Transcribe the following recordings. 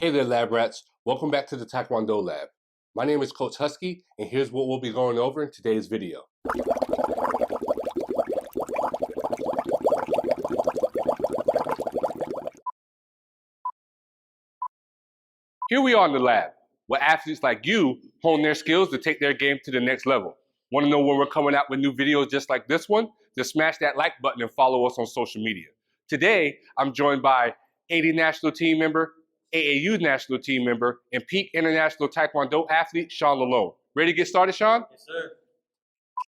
Hey there, Lab Rats. Welcome back to the Taekwondo Lab. My name is Coach Husky, and here's what we'll be going over in today's video. Here we are in the lab, where athletes like you hone their skills to take their game to the next level. Want to know when we're coming out with new videos just like this one? Just smash that like button and follow us on social media. Today, I'm joined by 80 national team member, AAU national team member, and peak international Taekwondo athlete, Sean Lalone. Ready to get started, Sean? Yes, sir.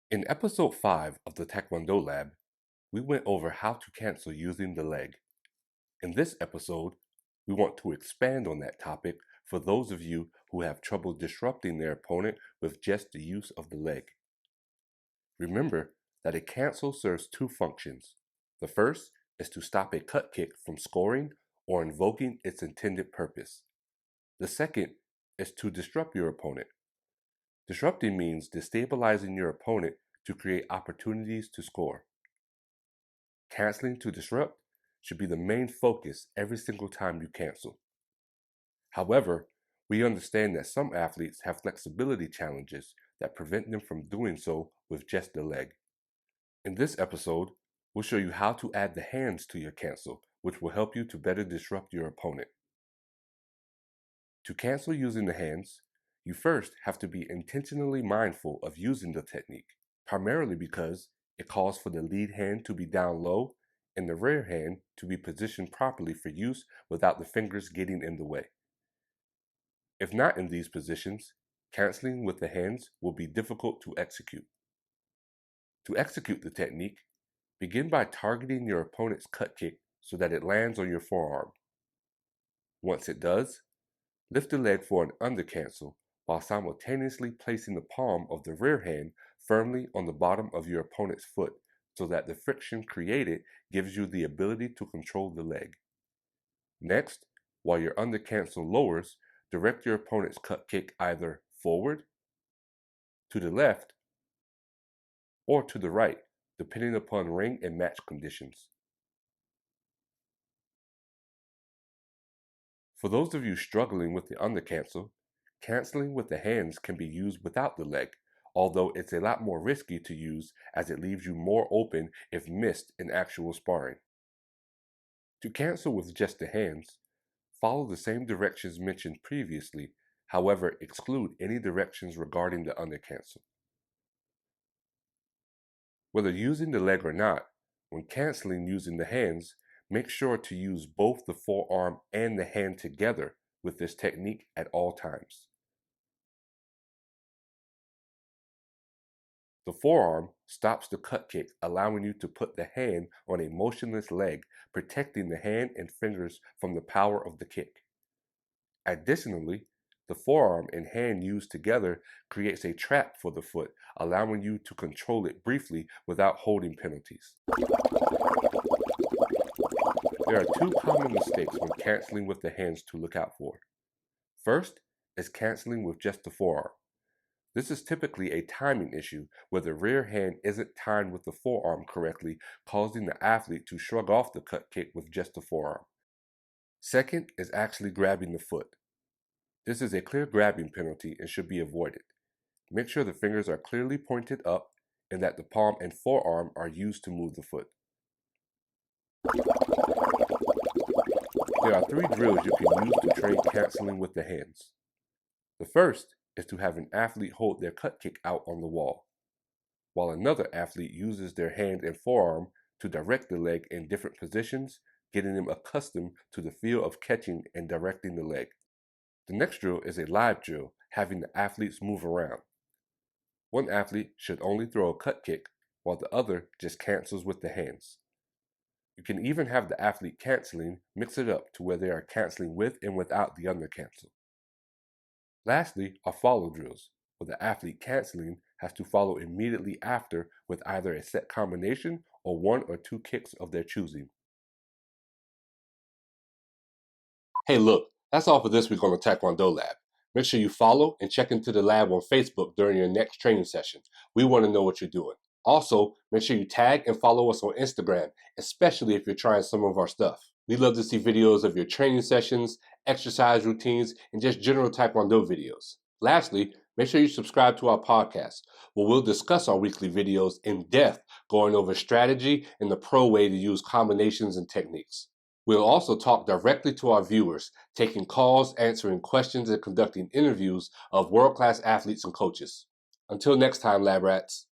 In episode 5 of the Taekwondo Lab, we went over how to cancel using the leg. In this episode, we want to expand on that topic for those of you who have trouble disrupting their opponent with just the use of the leg. Remember that a cancel serves two functions. The first is to stop a cut kick from scoring or invoking its intended purpose. The second is to disrupt your opponent. Disrupting means destabilizing your opponent to create opportunities to score. Canceling to disrupt should be the main focus every single time you cancel. However, we understand that some athletes have flexibility challenges that prevent them from doing so with just the leg. In this episode, we'll show you how to add the hands to your cancel, which will help you to better disrupt your opponent. To cancel using the hands, you first have to be intentionally mindful of using the technique, primarily because it calls for the lead hand to be down low and the rear hand to be positioned properly for use without the fingers getting in the way. If not in these positions, canceling with the hands will be difficult to execute. To execute the technique, begin by targeting your opponent's cut kick so that it lands on your forearm. Once it does, lift the leg for an undercancel while simultaneously placing the palm of the rear hand firmly on the bottom of your opponent's foot so that the friction created gives you the ability to control the leg. Next, while your undercancel lowers, direct your opponent's cut kick either forward, to the left, or to the right, depending upon ring and match conditions. For those of you struggling with the undercancel, canceling with the hands can be used without the leg, although it's a lot more risky to use as it leaves you more open if missed in actual sparring. To cancel with just the hands, follow the same directions mentioned previously, however exclude any directions regarding the undercancel. Whether using the leg or not, when canceling using the hands, make sure to use both the forearm and the hand together with this technique at all times. The forearm stops the cut kick, allowing you to put the hand on a motionless leg, protecting the hand and fingers from the power of the kick. Additionally, the forearm and hand used together creates a trap for the foot, allowing you to control it briefly without holding penalties. There are two common mistakes when canceling with the hands to look out for. First is canceling with just the forearm. This is typically a timing issue where the rear hand isn't timed with the forearm correctly, causing the athlete to shrug off the cut kick with just the forearm. Second is actually grabbing the foot. This is a clear grabbing penalty and should be avoided. Make sure the fingers are clearly pointed up and that the palm and forearm are used to move the foot. There are 3 drills you can use to train canceling with the hands. The first is to have an athlete hold their cut kick out on the wall, while another athlete uses their hand and forearm to direct the leg in different positions, getting them accustomed to the feel of catching and directing the leg. The next drill is a live drill, having the athletes move around. One athlete should only throw a cut kick, while the other just cancels with the hands. You can even have the athlete canceling mix it up to where they are canceling with and without the undercancel. Lastly are follow drills, where the athlete canceling has to follow immediately after with either a set combination or 1 or 2 kicks of their choosing. Hey look, that's all for this week on the Taekwondo Lab. Make sure you follow and check into the lab on Facebook during your next training session. We want to know what you're doing. Also, make sure you tag and follow us on Instagram, especially if you're trying some of our stuff. We love to see videos of your training sessions, exercise routines, and just general Taekwondo videos. Lastly, make sure you subscribe to our podcast, where we'll discuss our weekly videos in depth, going over strategy and the pro way to use combinations and techniques. We'll also talk directly to our viewers, taking calls, answering questions, and conducting interviews of world-class athletes and coaches. Until next time, Lab Rats.